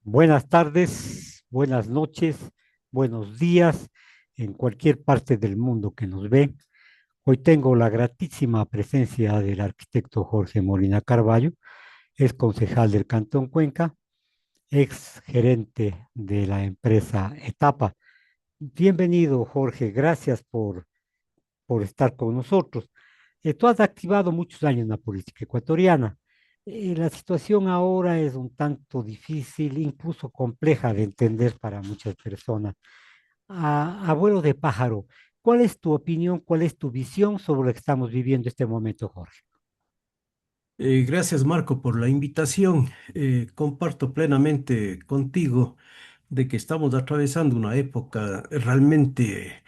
Buenas tardes, buenas noches, buenos días en cualquier parte del mundo que nos ve. Hoy tengo la gratísima presencia del arquitecto Jorge Molina Carballo, es concejal del Cantón Cuenca, ex gerente de la empresa Etapa. Bienvenido, Jorge, gracias por estar con nosotros. Tú has activado muchos años en la política ecuatoriana. La situación ahora es un tanto difícil, incluso compleja de entender para muchas personas. Abuelo de pájaro, ¿cuál es tu opinión, cuál es tu visión sobre lo que estamos viviendo este momento, Jorge? Gracias, Marco, por la invitación. Comparto plenamente contigo de que estamos atravesando una época realmente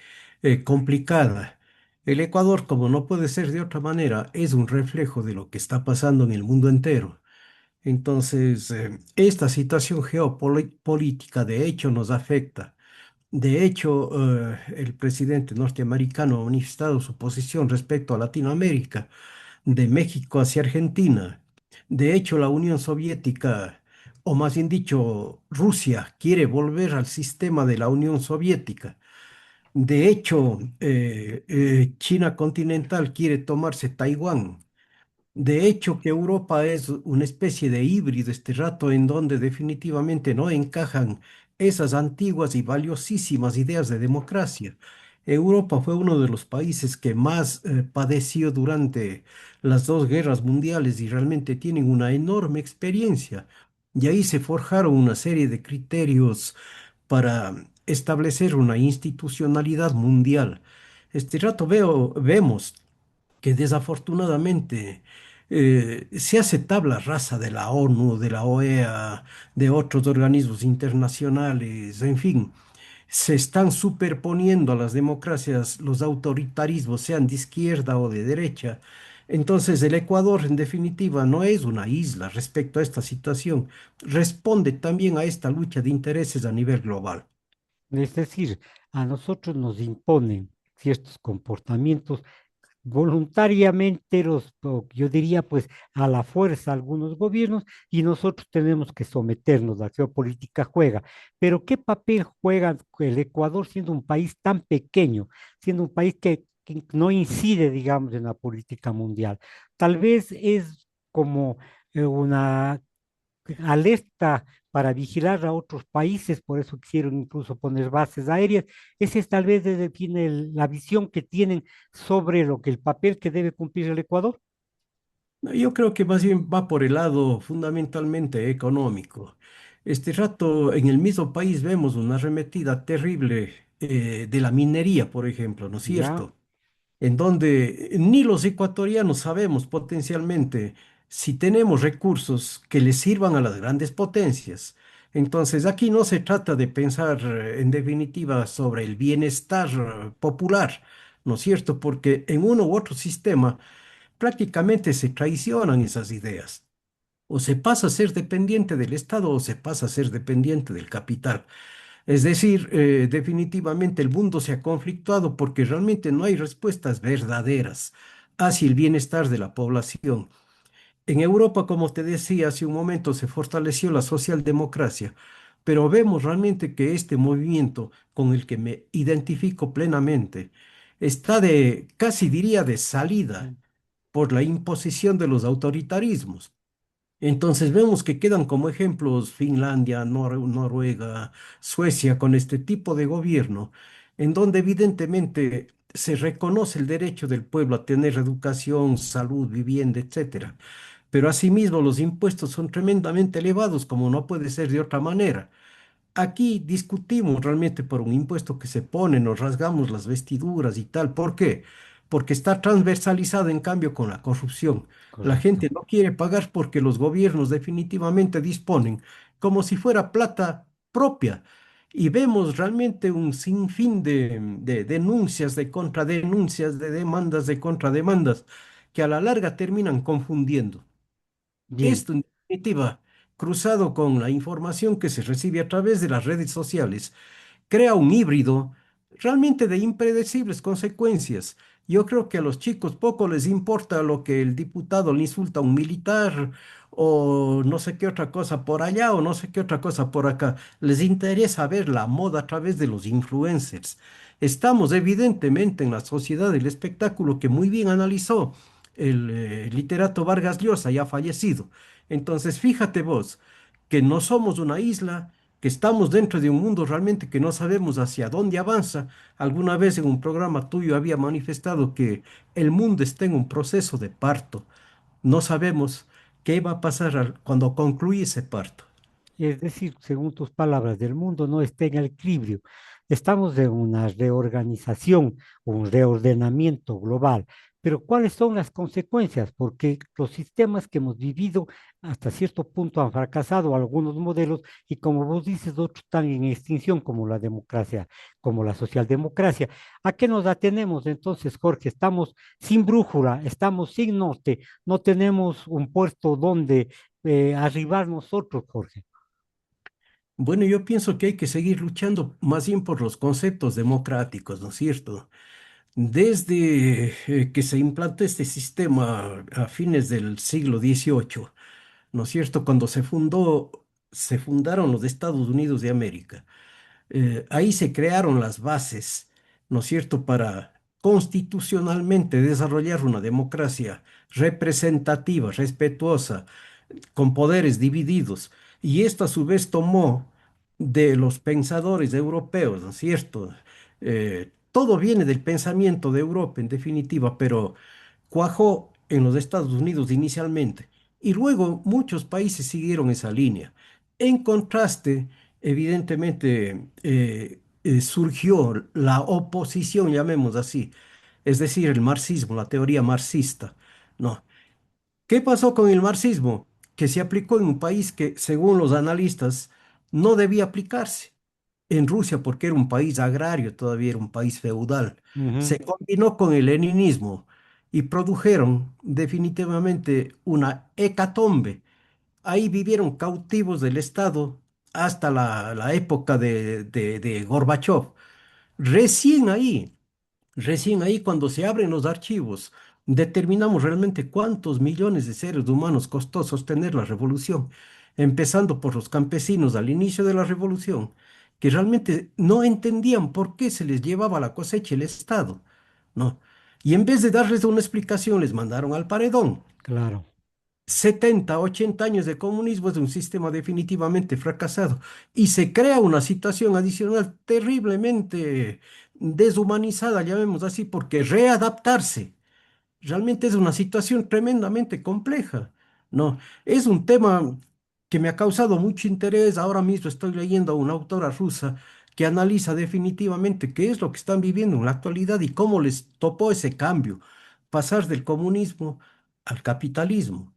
complicada. El Ecuador, como no puede ser de otra manera, es un reflejo de lo que está pasando en el mundo entero. Entonces, esta situación geopolítica de hecho nos afecta. De hecho, el presidente norteamericano ha manifestado su posición respecto a Latinoamérica de México hacia Argentina. De hecho, la Unión Soviética, o más bien dicho, Rusia, quiere volver al sistema de la Unión Soviética. De hecho, China continental quiere tomarse Taiwán. De hecho, que Europa es una especie de híbrido este rato en donde definitivamente no encajan esas antiguas y valiosísimas ideas de democracia. Europa fue uno de los países que más padeció durante las dos guerras mundiales y realmente tienen una enorme experiencia. Y ahí se forjaron una serie de criterios para establecer una institucionalidad mundial. Este rato vemos que desafortunadamente se hace tabla rasa de la ONU, de la OEA, de otros organismos internacionales, en fin, se están superponiendo a las democracias los autoritarismos, sean de izquierda o de derecha. Entonces, el Ecuador, en definitiva, no es una isla respecto a esta situación, responde también a esta lucha de intereses a nivel global. Es decir, a nosotros nos imponen ciertos comportamientos voluntariamente yo diría pues a la fuerza algunos gobiernos y nosotros tenemos que someternos, la geopolítica juega. Pero ¿qué papel juega el Ecuador siendo un país tan pequeño, siendo un país que no incide, digamos, en la política mundial? Tal vez es como una alerta para vigilar a otros países, por eso quisieron incluso poner bases aéreas. Ese es tal vez desde tiene la visión que tienen sobre lo que el papel que debe cumplir el Ecuador. No, yo creo que más bien va por el lado fundamentalmente económico. Este rato en el mismo país vemos una arremetida terrible de la minería, por ejemplo, ¿no es Ya, cierto? En donde ni los ecuatorianos sabemos potencialmente si tenemos recursos que les sirvan a las grandes potencias. Entonces, aquí no se trata de pensar en definitiva sobre el bienestar popular, ¿no es cierto? Porque en uno u otro sistema prácticamente se traicionan esas ideas. O se pasa a ser dependiente del Estado o se pasa a ser dependiente del capital. Es decir, definitivamente el mundo se ha conflictuado porque realmente no hay respuestas verdaderas hacia el bienestar de la población. En Europa, como te decía hace un momento, se fortaleció la socialdemocracia, pero vemos realmente que este movimiento con el que me identifico plenamente está de, casi diría, de salida por la imposición de los autoritarismos. Entonces vemos que quedan como ejemplos Finlandia, Noruega, Suecia con este tipo de gobierno, en donde evidentemente se reconoce el derecho del pueblo a tener educación, salud, vivienda, etcétera. Pero asimismo los impuestos son tremendamente elevados, como no puede ser de otra manera. Aquí discutimos realmente por un impuesto que se pone, nos rasgamos las vestiduras y tal. ¿Por qué? Porque está transversalizado en cambio con la corrupción. La gente correcto. no quiere pagar porque los gobiernos definitivamente disponen como si fuera plata propia. Y vemos realmente un sinfín de denuncias, de contradenuncias, de demandas, de contrademandas, que a la larga terminan confundiendo. Bien, Esto, en definitiva, cruzado con la información que se recibe a través de las redes sociales, crea un híbrido realmente de impredecibles consecuencias. Yo creo que a los chicos poco les importa lo que el diputado le insulta a un militar o no sé qué otra cosa por allá o no sé qué otra cosa por acá. Les interesa ver la moda a través de los influencers. Estamos evidentemente en la sociedad del espectáculo que muy bien analizó el literato Vargas Llosa, ya fallecido. Entonces, fíjate vos que no somos una isla, que estamos dentro de un mundo realmente que no sabemos hacia dónde avanza. Alguna vez en un programa tuyo había manifestado que el mundo está en un proceso de parto. No sabemos qué va a pasar cuando concluye ese parto. Es decir, según tus palabras, el mundo no está en equilibrio. Estamos en una reorganización, un reordenamiento global. Pero ¿cuáles son las consecuencias? Porque los sistemas que hemos vivido hasta cierto punto han fracasado, algunos modelos, y como vos dices, otros están en extinción, como la democracia, como la socialdemocracia. ¿A qué nos atenemos entonces, Jorge? Estamos sin brújula, estamos sin norte, no tenemos un puerto donde arribar nosotros, Jorge. Bueno, yo pienso que hay que seguir luchando más bien por los conceptos democráticos, ¿no es cierto? Desde que se implantó este sistema a fines del siglo XVIII, ¿no es cierto? Cuando se fundaron los Estados Unidos de América. Ahí se crearon las bases, ¿no es cierto?, para constitucionalmente desarrollar una democracia representativa, respetuosa, con poderes divididos. Y esto a su vez tomó de los pensadores europeos, ¿no es cierto? Todo viene del pensamiento de Europa, en definitiva, pero cuajó en los Estados Unidos inicialmente. Y luego muchos países siguieron esa línea. En contraste, evidentemente, surgió la oposición, llamemos así, es decir, el marxismo, la teoría marxista, ¿no? ¿Qué pasó con el marxismo? Que se aplicó en un país que, según los analistas, no debía aplicarse. En Rusia, porque era un país agrario, todavía era un país feudal. Ujú. Se combinó con el leninismo y produjeron definitivamente una hecatombe. Ahí vivieron cautivos del Estado hasta la época de Gorbachov. Recién ahí Recién ahí, cuando se abren los archivos, determinamos realmente cuántos millones de seres humanos costó sostener la revolución, empezando por los campesinos al inicio de la revolución, que realmente no entendían por qué se les llevaba la cosecha el Estado, ¿no? Y en vez de darles una explicación, les mandaron al paredón. Claro, 70, 80 años de comunismo es un sistema definitivamente fracasado y se crea una situación adicional terriblemente deshumanizada, llamemos así, porque readaptarse realmente es una situación tremendamente compleja, ¿no? Es un tema que me ha causado mucho interés. Ahora mismo estoy leyendo a una autora rusa que analiza definitivamente qué es lo que están viviendo en la actualidad y cómo les topó ese cambio, pasar del comunismo al capitalismo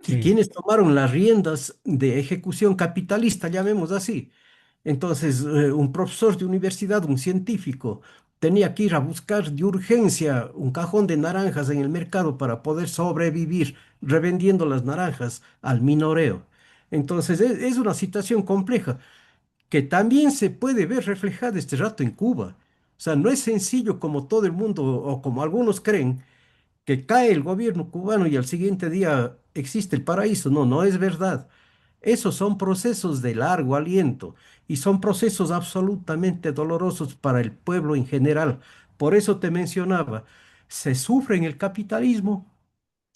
y sí, quienes tomaron las riendas de ejecución capitalista, llamemos así. Entonces, un profesor de universidad, un científico, tenía que ir a buscar de urgencia un cajón de naranjas en el mercado para poder sobrevivir revendiendo las naranjas al minoreo. Entonces, es una situación compleja que también se puede ver reflejada este rato en Cuba. O sea, no es sencillo como todo el mundo o como algunos creen que cae el gobierno cubano y al siguiente día existe el paraíso. No, no es verdad. Esos son procesos de largo aliento y son procesos absolutamente dolorosos para el pueblo en general. Por eso te mencionaba, se sufre en el capitalismo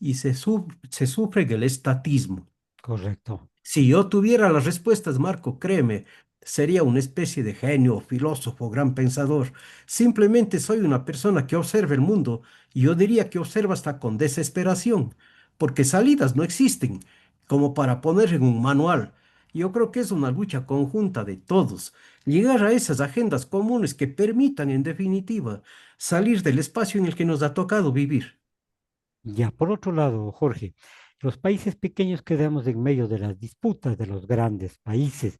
y se sufre en el estatismo. correcto. Si yo tuviera las respuestas, Marco, créeme, sería una especie de genio, filósofo, gran pensador. Simplemente soy una persona que observa el mundo y yo diría que observa hasta con desesperación, porque salidas no existen como para poner en un manual. Yo creo que es una lucha conjunta de todos, llegar a esas agendas comunes que permitan, en definitiva, salir del espacio en el que nos ha tocado vivir. Ya, por otro lado, Jorge, los países pequeños quedamos en medio de las disputas de los grandes países.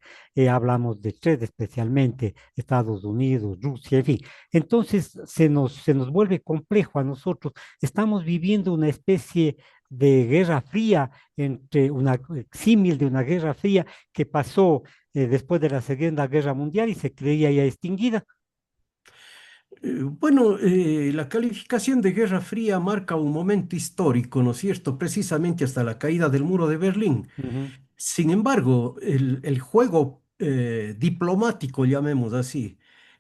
Hablamos de tres especialmente, Estados Unidos, Rusia, en fin. Entonces se nos vuelve complejo a nosotros. Estamos viviendo una especie de guerra fría, entre una símil de una guerra fría que pasó después de la Segunda Guerra Mundial y se creía ya extinguida. Bueno, la calificación de Guerra Fría marca un momento histórico, ¿no es cierto? Precisamente hasta la caída del muro de Berlín. Ujú. Sin embargo, el juego diplomático, llamemos así,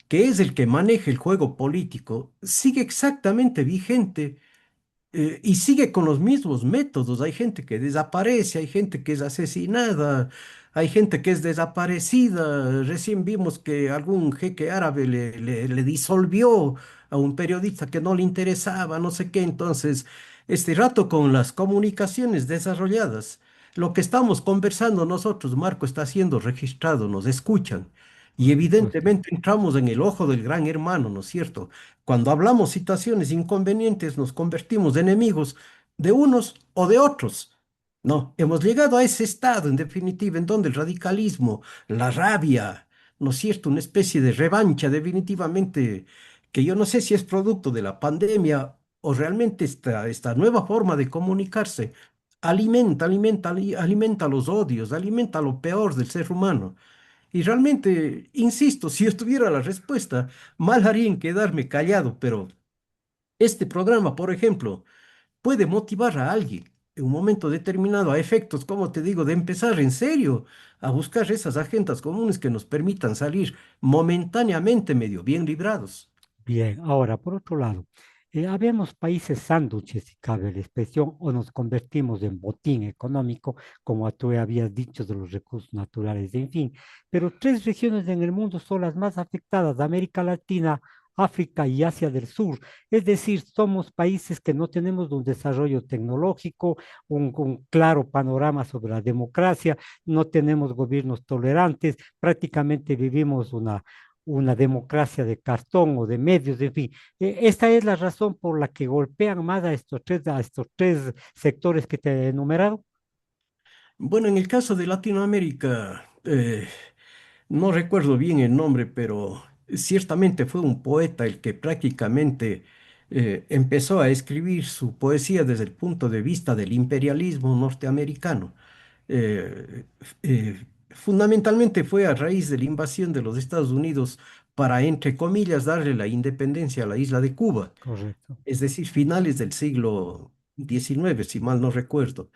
que es el que maneja el juego político, sigue exactamente vigente y sigue con los mismos métodos. Hay gente que desaparece, hay gente que es asesinada, hay gente que es desaparecida. Recién vimos que algún jeque árabe le disolvió a un periodista que no le interesaba, no sé qué. Entonces, este rato con las comunicaciones desarrolladas, lo que estamos conversando nosotros, Marco, está siendo registrado, nos escuchan. Y Por supuesto. evidentemente entramos en el ojo del gran hermano, ¿no es cierto? Cuando hablamos situaciones inconvenientes, nos convertimos en enemigos de unos o de otros. No, hemos llegado a ese estado, en definitiva, en donde el radicalismo, la rabia, ¿no es cierto? Una especie de revancha, definitivamente, que yo no sé si es producto de la pandemia o realmente esta nueva forma de comunicarse, alimenta los odios, alimenta lo peor del ser humano. Y realmente, insisto, si yo tuviera la respuesta, mal haría en quedarme callado, pero este programa, por ejemplo, puede motivar a alguien en un momento determinado a efectos, como te digo, de empezar en serio a buscar esas agendas comunes que nos permitan salir momentáneamente medio bien librados. Bien, ahora, por otro lado, habemos países sándwiches, si cabe la expresión, o nos convertimos en botín económico, como tú habías dicho, de los recursos naturales, en fin. Pero tres regiones en el mundo son las más afectadas: América Latina, África y Asia del Sur. Es decir, somos países que no tenemos un desarrollo tecnológico, un claro panorama sobre la democracia, no tenemos gobiernos tolerantes, prácticamente vivimos una democracia de cartón o de medios, en fin. Esta es la razón por la que golpean más a estos tres sectores que te he enumerado. Bueno, en el caso de Latinoamérica, no recuerdo bien el nombre, pero ciertamente fue un poeta el que prácticamente empezó a escribir su poesía desde el punto de vista del imperialismo norteamericano. Eh, Fundamentalmente fue a raíz de la invasión de los Estados Unidos para, entre comillas, darle la independencia a la isla de Cuba, Correcto. es decir, finales del siglo XIX, si mal no recuerdo.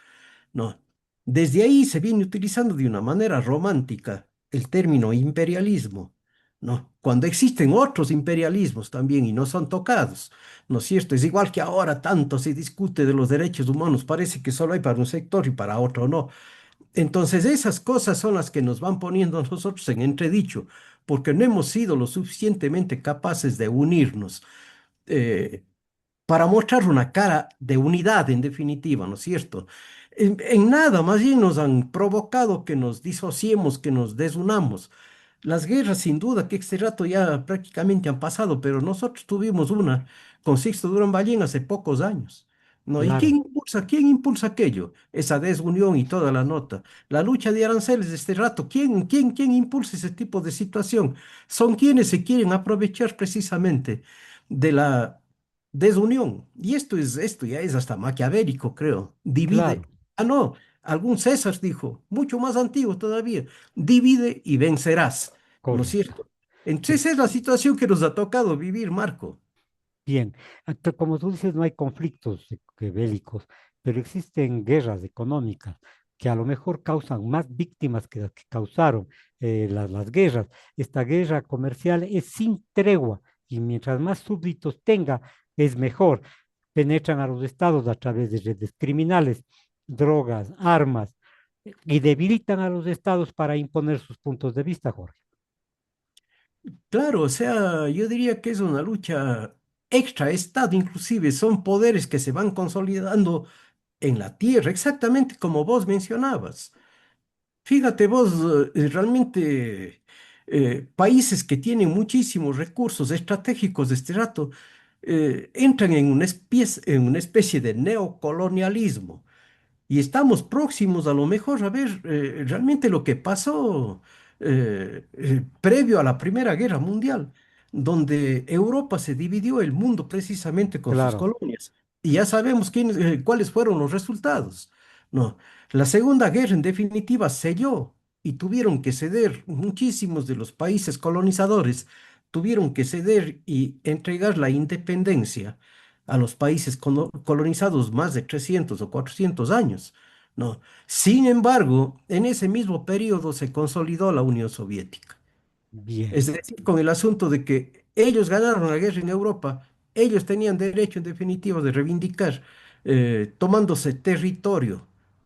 No. Desde ahí se viene utilizando de una manera romántica el término imperialismo, ¿no? Cuando existen otros imperialismos también y no son tocados, ¿no es cierto? Es igual que ahora tanto se discute de los derechos humanos, parece que solo hay para un sector y para otro no. Entonces esas cosas son las que nos van poniendo a nosotros en entredicho, porque no hemos sido lo suficientemente capaces de unirnos. Eh, para mostrar una cara de unidad en definitiva, ¿no es cierto? En nada, más bien nos han provocado que nos disociemos, que nos desunamos. Las guerras, sin duda, que este rato ya prácticamente han pasado, pero nosotros tuvimos una con Sixto Durán Ballén hace pocos años. ¿No? ¿Y Claro, quién impulsa aquello? Esa desunión y toda la nota. La lucha de aranceles de este rato, quién impulsa ese tipo de situación? Son quienes se quieren aprovechar precisamente de la desunión. Y esto ya es hasta maquiavélico, creo. claro, Divide. Ah, no, algún César dijo, mucho más antiguo todavía, divide y vencerás. ¿No es correcto. cierto? Entonces esa es la situación que nos ha tocado vivir, Marco. Bien, como tú dices, no hay conflictos bélicos, pero existen guerras económicas que a lo mejor causan más víctimas que las que causaron las guerras. Esta guerra comercial es sin tregua y mientras más súbditos tenga, es mejor. Penetran a los estados a través de redes criminales, drogas, armas, y debilitan a los estados para imponer sus puntos de vista, Jorge. Claro, o sea, yo diría que es una lucha extra Estado, inclusive son poderes que se van consolidando en la tierra, exactamente como vos mencionabas. Fíjate vos, realmente países que tienen muchísimos recursos estratégicos de este rato entran en una especie de neocolonialismo. Y estamos próximos a lo mejor a ver realmente lo que pasó previo a la Primera Guerra Mundial, donde Europa se dividió el mundo precisamente con sus Claro, colonias. Y ya sabemos cuáles fueron los resultados. No, la Segunda Guerra en definitiva selló y tuvieron que ceder muchísimos de los países colonizadores tuvieron que ceder y entregar la independencia a los países colonizados más de 300 o 400 años, ¿no? Sin embargo, en ese mismo periodo se consolidó la Unión Soviética. Bien, Es decir, con el asunto de que ellos ganaron la guerra en Europa, ellos tenían derecho en definitiva de reivindicar tomándose territorio,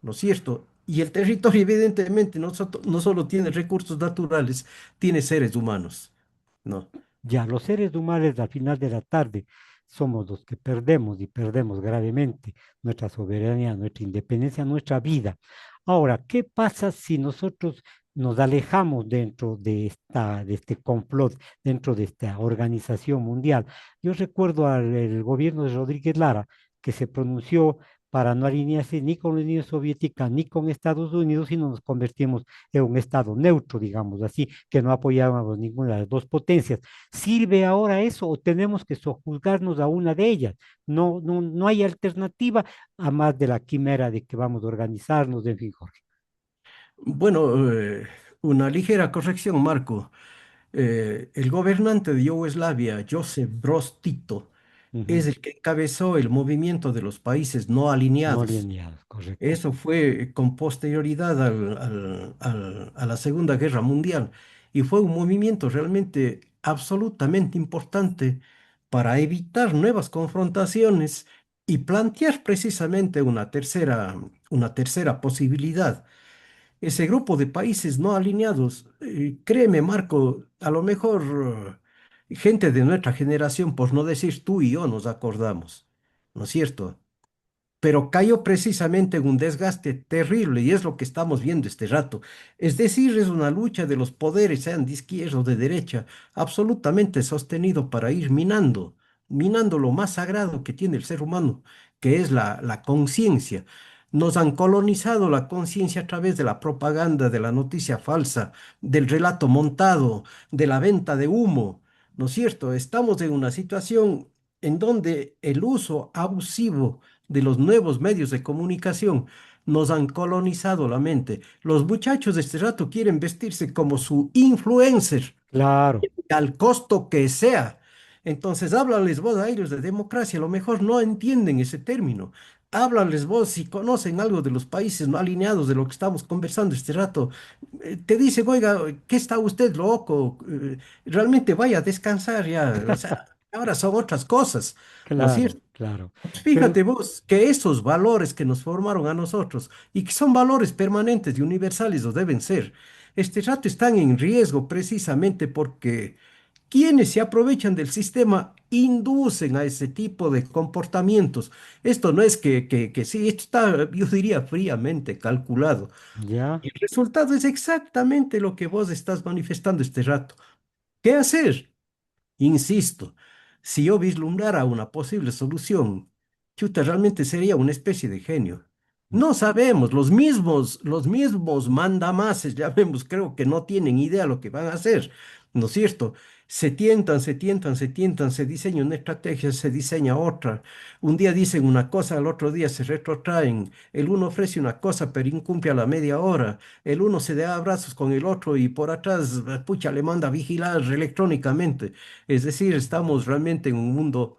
¿no es cierto? Y el territorio evidentemente no solo tiene recursos naturales, tiene seres humanos, ¿no? ya los seres humanos al final de la tarde somos los que perdemos y perdemos gravemente nuestra soberanía, nuestra independencia, nuestra vida. Ahora, ¿qué pasa si nosotros nos alejamos dentro de este complot, dentro de esta organización mundial? Yo recuerdo al el gobierno de Rodríguez Lara que se pronunció para no alinearse ni con la Unión Soviética ni con Estados Unidos, sino nos convertimos en un Estado neutro, digamos así, que no apoyábamos ninguna de las dos potencias. ¿Sirve ahora eso o tenemos que sojuzgarnos a una de ellas? No, no, no hay alternativa a más de la quimera de que vamos a organizarnos, en fin, Jorge. Bueno, una ligera corrección, Marco. El gobernante de Yugoslavia, Josip Broz Tito, es Ujú. el que encabezó el movimiento de los países no No alineados. alineados, correcto. Eso fue con posterioridad a la Segunda Guerra Mundial y fue un movimiento realmente absolutamente importante para evitar nuevas confrontaciones y plantear precisamente una tercera posibilidad. Ese grupo de países no alineados, créeme, Marco, a lo mejor gente de nuestra generación, por no decir tú y yo, nos acordamos, ¿no es cierto? Pero cayó precisamente en un desgaste terrible y es lo que estamos viendo este rato. Es decir, es una lucha de los poderes, sean de izquierda o de derecha, absolutamente sostenido para ir minando lo más sagrado que tiene el ser humano, que es la conciencia. Nos han colonizado la conciencia a través de la propaganda, de la noticia falsa, del relato montado, de la venta de humo. ¿No es cierto? Estamos en una situación en donde el uso abusivo de los nuevos medios de comunicación nos han colonizado la mente. Los muchachos de este rato quieren vestirse como su influencer, Claro, al costo que sea. Entonces, háblales vos a ellos de democracia, a lo mejor no entienden ese término. Háblales vos si conocen algo de los países no alineados de lo que estamos conversando este rato. Te dicen, oiga, ¿qué está usted loco? Realmente vaya a descansar ya. O sea, ahora son otras cosas, ¿no es claro, cierto? claro. Pero Fíjate vos que esos valores que nos formaron a nosotros y que son valores permanentes y universales o deben ser, este rato están en riesgo precisamente porque quienes se aprovechan del sistema inducen a ese tipo de comportamientos. Esto no es que sí, esto está, yo diría, fríamente calculado. ya, Y el resultado es exactamente lo que vos estás manifestando este rato. ¿Qué hacer? Insisto, si yo vislumbrara una posible solución, chuta, realmente sería una especie de genio. No sabemos, los mismos mandamases, ya vemos, creo que no tienen idea lo que van a hacer, ¿no es cierto? Se diseña una estrategia, se diseña otra. Un día dicen una cosa, al otro día se retrotraen. El uno ofrece una cosa, pero incumple a la media hora. El uno se da abrazos con el otro y por atrás, pucha, le manda a vigilar electrónicamente. Es decir, estamos realmente en un mundo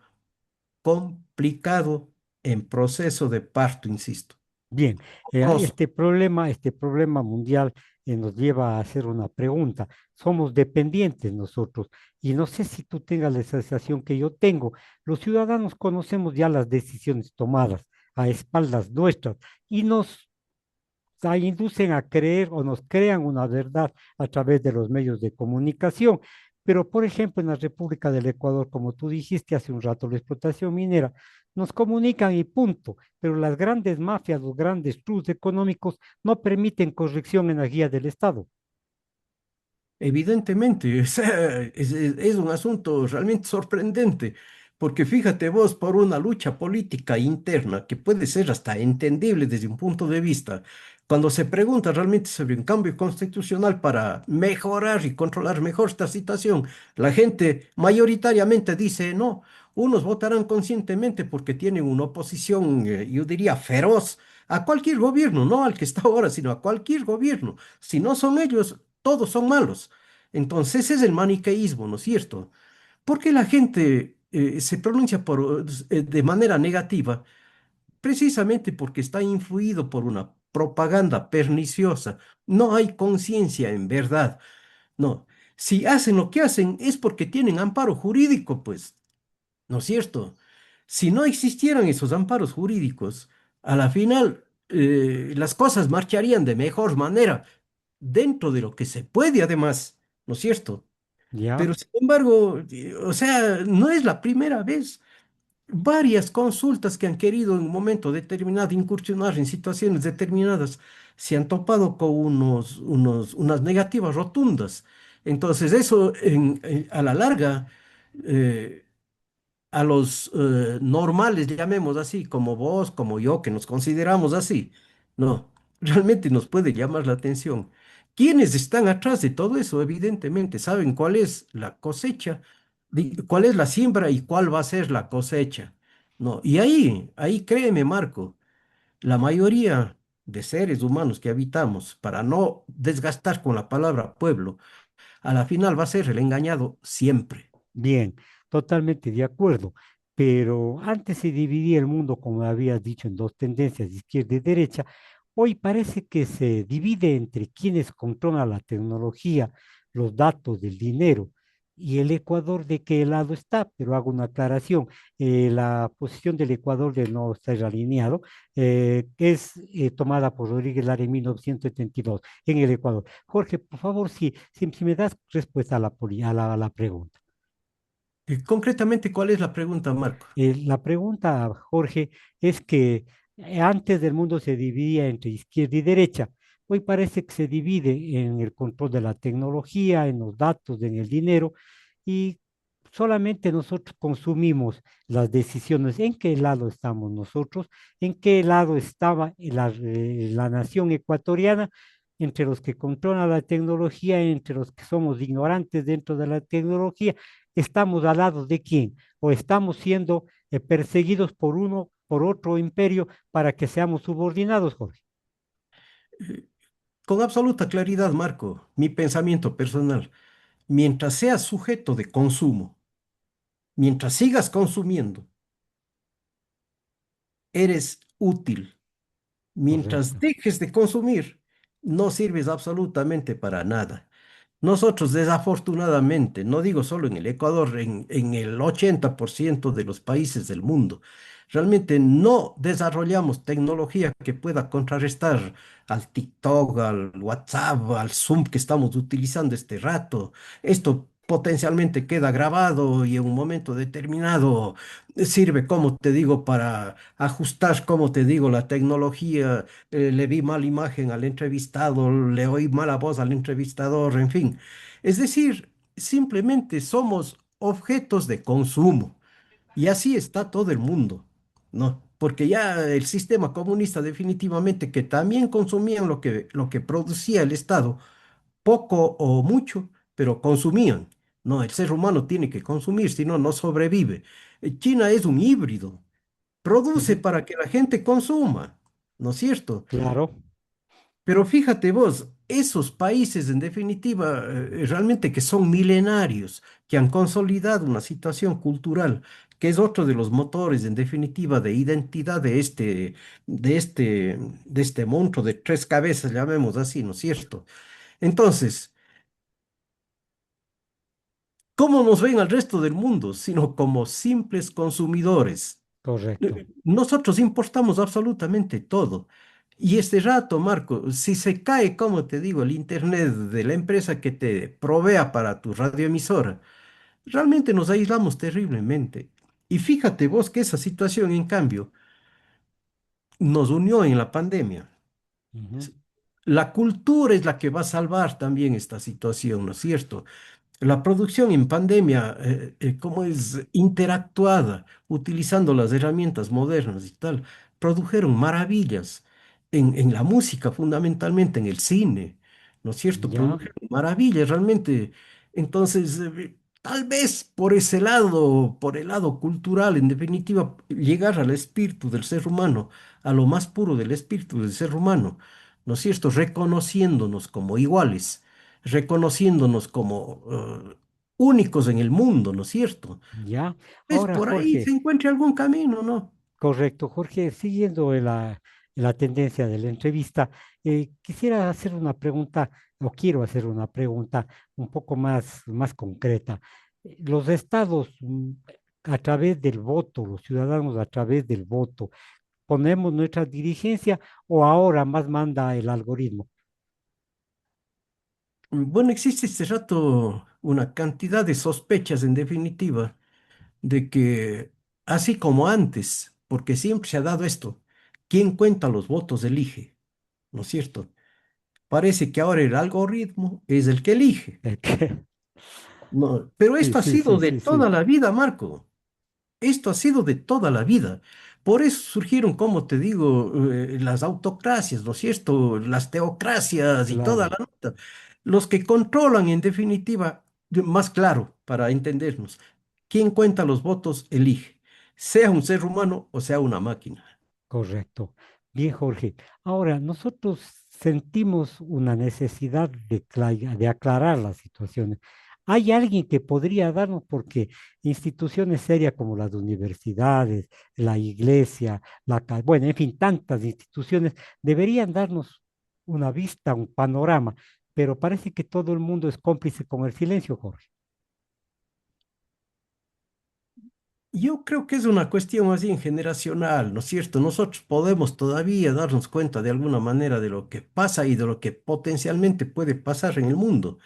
complicado en proceso de parto, insisto. bien. Horroroso. Este problema mundial nos lleva a hacer una pregunta. Somos dependientes nosotros y no sé si tú tengas la sensación que yo tengo. Los ciudadanos conocemos ya las decisiones tomadas a espaldas nuestras y nos inducen a creer o nos crean una verdad a través de los medios de comunicación. Pero, por ejemplo, en la República del Ecuador, como tú dijiste hace un rato, la explotación minera, nos comunican y punto, pero las grandes mafias, los grandes trus económicos no permiten corrección en la guía del Estado. Evidentemente, o sea, es un asunto realmente sorprendente, porque fíjate vos, por una lucha política interna que puede ser hasta entendible desde un punto de vista, cuando se pregunta realmente sobre un cambio constitucional para mejorar y controlar mejor esta situación, la gente mayoritariamente dice no. Unos votarán conscientemente porque tienen una oposición, yo diría, feroz a cualquier gobierno, no al que está ahora, sino a cualquier gobierno. Si no son ellos, todos son malos. Entonces es el maniqueísmo, ¿no es cierto? Porque la gente se pronuncia de manera negativa, precisamente porque está influido por una propaganda perniciosa. No hay conciencia en verdad. No. Si hacen lo que hacen es porque tienen amparo jurídico, pues, ¿no es cierto? Si no existieran esos amparos jurídicos, a la final las cosas marcharían de mejor manera, dentro de lo que se puede además, ¿no es cierto? ¿Ya? Pero sin embargo, o sea, no es la primera vez. Varias consultas que han querido en un momento determinado incursionar en situaciones determinadas se han topado con unas negativas rotundas. Entonces, eso a la larga, eh, a los normales, llamemos así, como vos, como yo, que nos consideramos así, no, realmente nos puede llamar la atención. ¿Quiénes están atrás de todo eso? Evidentemente saben cuál es la cosecha, cuál es la siembra y cuál va a ser la cosecha. No, y ahí créeme, Marco, la mayoría de seres humanos que habitamos, para no desgastar con la palabra pueblo, a la final va a ser el engañado siempre. Bien, totalmente de acuerdo. Pero antes se dividía el mundo, como habías dicho, en dos tendencias, izquierda y derecha. Hoy parece que se divide entre quienes controlan la tecnología, los datos del dinero y el Ecuador de qué lado está. Pero hago una aclaración. La posición del Ecuador de no estar alineado es tomada por Rodríguez Lara en 1972 en el Ecuador. Jorge, por favor, si me das respuesta a a la pregunta. Concretamente, ¿cuál es la pregunta, Marco? La pregunta, Jorge, es que antes del mundo se dividía entre izquierda y derecha. Hoy parece que se divide en el control de la tecnología, en los datos, en el dinero, y solamente nosotros consumimos las decisiones. ¿En qué lado estamos nosotros? ¿En qué lado estaba la nación ecuatoriana? Entre los que controlan la tecnología, entre los que somos ignorantes dentro de la tecnología, ¿estamos al lado de quién? ¿O estamos siendo perseguidos por uno, por otro imperio para que seamos subordinados, Jorge? Con absoluta claridad, Marco, mi pensamiento personal, mientras seas sujeto de consumo, mientras sigas consumiendo, eres útil. Mientras Correcto. dejes de consumir, no sirves absolutamente para nada. Nosotros, desafortunadamente, no digo solo en el Ecuador, en el 80% de los países del mundo, realmente no desarrollamos tecnología que pueda contrarrestar al TikTok, al WhatsApp, al Zoom que estamos utilizando este rato. Esto potencialmente queda grabado y en un momento determinado sirve, como te digo, para ajustar, como te digo, la tecnología. Le vi mala imagen al entrevistado, le oí mala voz al entrevistador, en fin. Es decir, simplemente somos objetos de consumo. Y así está todo el mundo, ¿no? Porque ya el sistema comunista definitivamente que también consumían lo que producía el Estado, poco o mucho, pero consumían. No, el ser humano tiene que consumir, si no, no sobrevive. China es un híbrido, produce Ujú. para que la gente consuma, ¿no es cierto? Claro, Pero fíjate vos, esos países en definitiva realmente que son milenarios, que han consolidado una situación cultural, que es otro de los motores en definitiva de identidad de este monstruo de tres cabezas, llamemos así, ¿no es cierto? Entonces, ¿cómo nos ven al resto del mundo? Sino como simples consumidores. correcto. Nosotros importamos absolutamente todo. Y este rato, Marco, si se cae, como te digo, el internet de la empresa que te provea para tu radioemisora, realmente nos aislamos terriblemente. Y fíjate vos que esa situación, en cambio, nos unió en la pandemia. Ujú. La cultura es la que va a salvar también esta situación, ¿no es cierto? La producción en pandemia, cómo es interactuada, utilizando las herramientas modernas y tal, produjeron maravillas en la música, fundamentalmente en el cine, ¿no es cierto? Ya, Produjeron maravillas realmente. Entonces, tal vez por ese lado, por el lado cultural, en definitiva, llegar al espíritu del ser humano, a lo más puro del espíritu del ser humano, ¿no es cierto? Reconociéndonos como iguales. reconociéndonos como únicos en el mundo, ¿no es cierto? ¿Ya? Es Ahora, por ahí se Jorge, encuentre algún camino, ¿no? correcto, Jorge, siguiendo la tendencia de la entrevista, quisiera hacer una pregunta, o quiero hacer una pregunta un poco más concreta. Los estados, a través del voto, los ciudadanos a través del voto, ¿ponemos nuestra dirigencia o ahora más manda el algoritmo? Bueno, existe este rato una cantidad de sospechas, en definitiva, de que, así como antes, porque siempre se ha dado esto, quien cuenta los votos elige, ¿no es cierto? Parece que ahora el algoritmo es el que elige. Que- No, pero Sí, esto ha sí, sido sí, de sí, toda sí, la vida, Marco. Esto ha sido de toda la vida. Por eso surgieron, como te digo, las autocracias, ¿no es cierto? Las teocracias y toda claro, la nota. Los que controlan, en definitiva, más claro, para entendernos, quien cuenta los votos elige, sea un ser humano o sea una máquina. correcto. Bien, Jorge. Ahora, nosotros sentimos una necesidad de aclarar las situaciones. ¿Hay alguien que podría darnos, porque instituciones serias como las universidades, la iglesia, bueno, en fin, tantas instituciones deberían darnos una vista, un panorama, pero parece que todo el mundo es cómplice con el silencio, Jorge? Yo creo que es una cuestión más bien generacional, ¿no es cierto? Nosotros podemos todavía darnos cuenta de alguna manera de lo que pasa y de lo que potencialmente puede pasar en el mundo.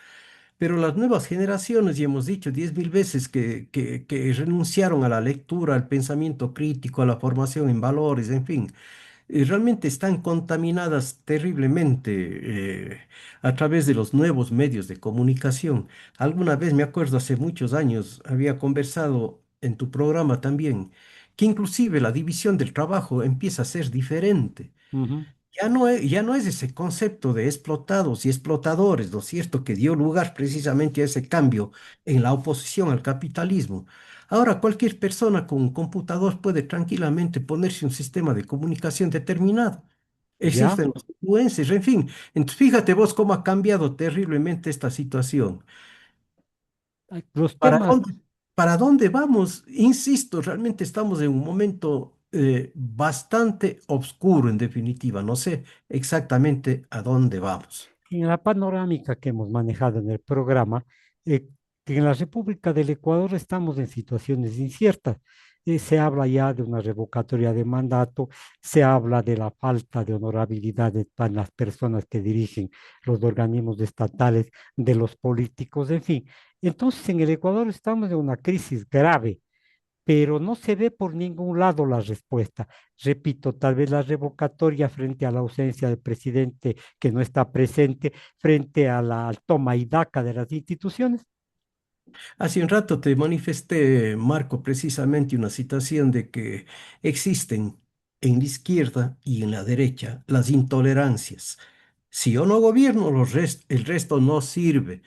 Pero las nuevas generaciones, y hemos dicho 10.000 veces que renunciaron a la lectura, al pensamiento crítico, a la formación en valores, en fin, realmente están contaminadas terriblemente a través de los nuevos medios de comunicación. Alguna vez, me acuerdo, hace muchos años, había conversado en tu programa también, que inclusive la división del trabajo empieza a ser diferente. Ujú. Ya no es ese concepto de explotados y explotadores, ¿no es cierto?, que dio lugar precisamente a ese cambio en la oposición al capitalismo. Ahora cualquier persona con un computador puede tranquilamente ponerse un sistema de comunicación determinado. ¿Ya? Existen los influencers, en fin. Entonces, fíjate vos cómo ha cambiado terriblemente esta situación. Los ¿Para temas. dónde, para dónde vamos? Insisto, realmente estamos en un momento bastante oscuro, en definitiva. No sé exactamente a dónde vamos. En la panorámica que hemos manejado en el programa, que en la República del Ecuador estamos en situaciones inciertas. Se habla ya de una revocatoria de mandato, se habla de la falta de honorabilidad para las personas que dirigen los organismos estatales, de los políticos, en fin. Entonces, en el Ecuador estamos en una crisis grave, pero no se ve por ningún lado la respuesta. Repito, tal vez la revocatoria frente a la ausencia del presidente que no está presente, frente a la toma y daca de las instituciones. Hace un rato te manifesté, Marco, precisamente una situación de que existen en la izquierda y en la derecha las intolerancias. Si yo no gobierno, el resto no sirve.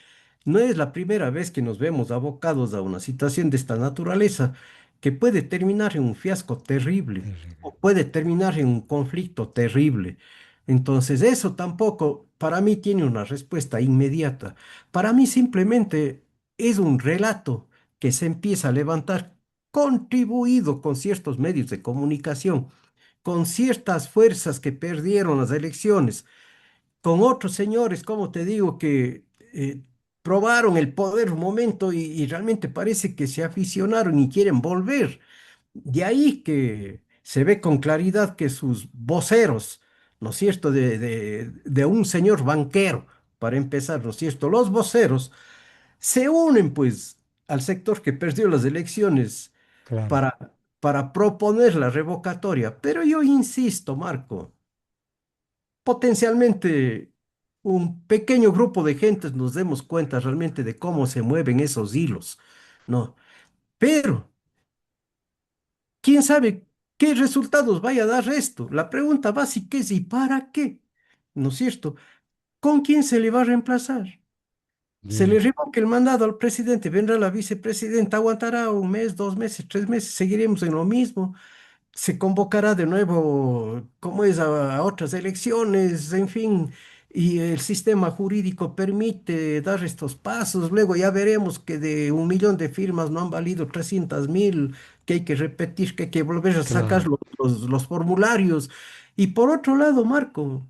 No es la primera vez que nos vemos abocados a una situación de esta naturaleza que puede terminar en un fiasco terrible Terrible. o puede terminar en un conflicto terrible. Entonces, eso tampoco para mí tiene una respuesta inmediata. Para mí simplemente es un relato que se empieza a levantar contribuido con ciertos medios de comunicación, con ciertas fuerzas que perdieron las elecciones, con otros señores, como te digo, que probaron el poder un momento y realmente parece que se aficionaron y quieren volver. De ahí que se ve con claridad que sus voceros, ¿no es cierto?, de un señor banquero, para empezar, ¿no es cierto?, los voceros se unen pues al sector que perdió las elecciones Claro. para, para proponer la revocatoria. Pero yo insisto, Marco, potencialmente un pequeño grupo de gentes nos demos cuenta realmente de cómo se mueven esos hilos, ¿no? Pero, ¿quién sabe qué resultados vaya a dar esto? La pregunta básica es ¿y para qué? ¿No es cierto? ¿Con quién se le va a reemplazar? Se le Bien, revoca el mandado al presidente, vendrá la vicepresidenta, aguantará un mes, 2 meses, 3 meses, seguiremos en lo mismo. Se convocará de nuevo, como es, a otras elecciones, en fin. y el sistema jurídico permite dar estos pasos. Luego ya veremos que de 1 millón de firmas no han valido 300.000, que hay que repetir, que hay que volver a sacar Claro. los formularios. Y por otro lado, Marco,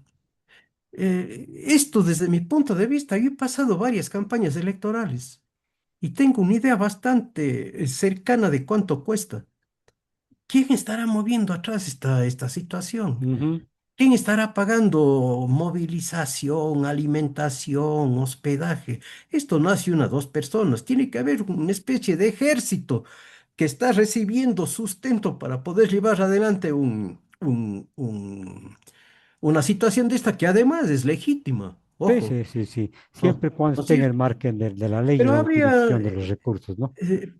esto desde mi punto de vista, yo he pasado varias campañas electorales y tengo una idea bastante cercana de cuánto cuesta. ¿Quién estará moviendo atrás esta situación? Ujú. ¿Quién estará pagando movilización, alimentación, hospedaje? Esto no hace una o dos personas. Tiene que haber una especie de ejército que está recibiendo sustento para poder llevar adelante una situación de esta que además es legítima. Sí, Ojo, sí, sí, sí. ¿no? Siempre y cuando ¿No es esté en el cierto? margen de la ley y Pero la habría, utilización de los recursos, ¿no?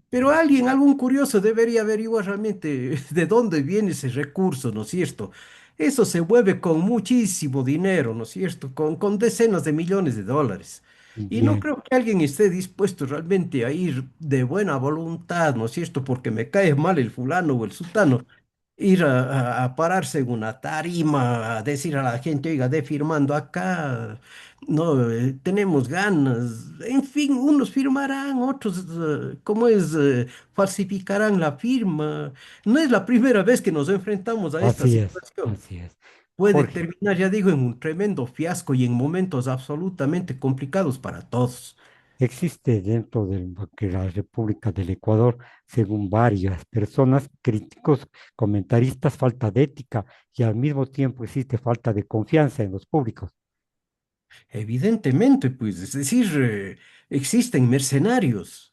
pero alguien, algún curioso debería averiguar realmente de dónde viene ese recurso, ¿no es cierto? Eso se mueve con muchísimo dinero, ¿no es cierto? Con decenas de millones de dólares. Y no Bien. creo que alguien esté dispuesto realmente a ir de buena voluntad, ¿no es cierto? Porque me cae mal el fulano o el sultano ir a pararse en una tarima, a decir a la gente, oiga, de firmando acá, no, tenemos ganas. En fin, unos firmarán, otros, ¿cómo es? Falsificarán la firma. No es la primera vez que nos enfrentamos a esta Así es, situación. así es. Puede Jorge, terminar, ya digo, en un tremendo fiasco y en momentos absolutamente complicados para todos. existe dentro de la República del Ecuador, según varias personas, críticos, comentaristas, falta de ética y al mismo tiempo existe falta de confianza en los públicos. Evidentemente, pues, es decir, existen mercenarios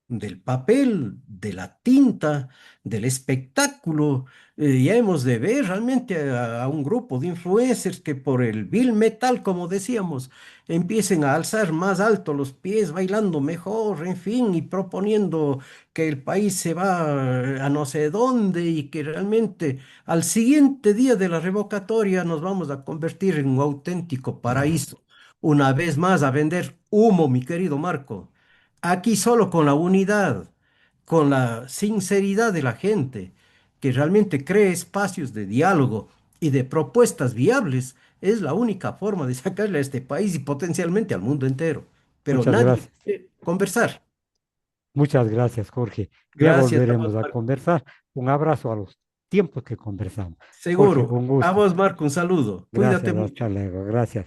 del papel, de la tinta, del espectáculo. Ya hemos de ver realmente a un grupo de influencers que por el vil metal, como decíamos, empiecen a alzar más alto los pies, bailando mejor, en fin, y proponiendo que el país se va a no sé dónde y que realmente al siguiente día de la revocatoria nos vamos a convertir en un auténtico paraíso. Una vez más a vender humo, mi querido Marco. Aquí solo con la unidad, con la sinceridad de la gente, que realmente cree espacios de diálogo y de propuestas viables, es la única forma de sacarle a este país y potencialmente al mundo entero. Pero Muchas nadie gracias. quiere conversar. Muchas gracias, Jorge. Ya Gracias a vos, volveremos a Marco. conversar. Un abrazo a los tiempos que conversamos. Jorge, Seguro. un A gusto. vos, Marco, un saludo. Cuídate Gracias, mucho. hasta luego. Gracias.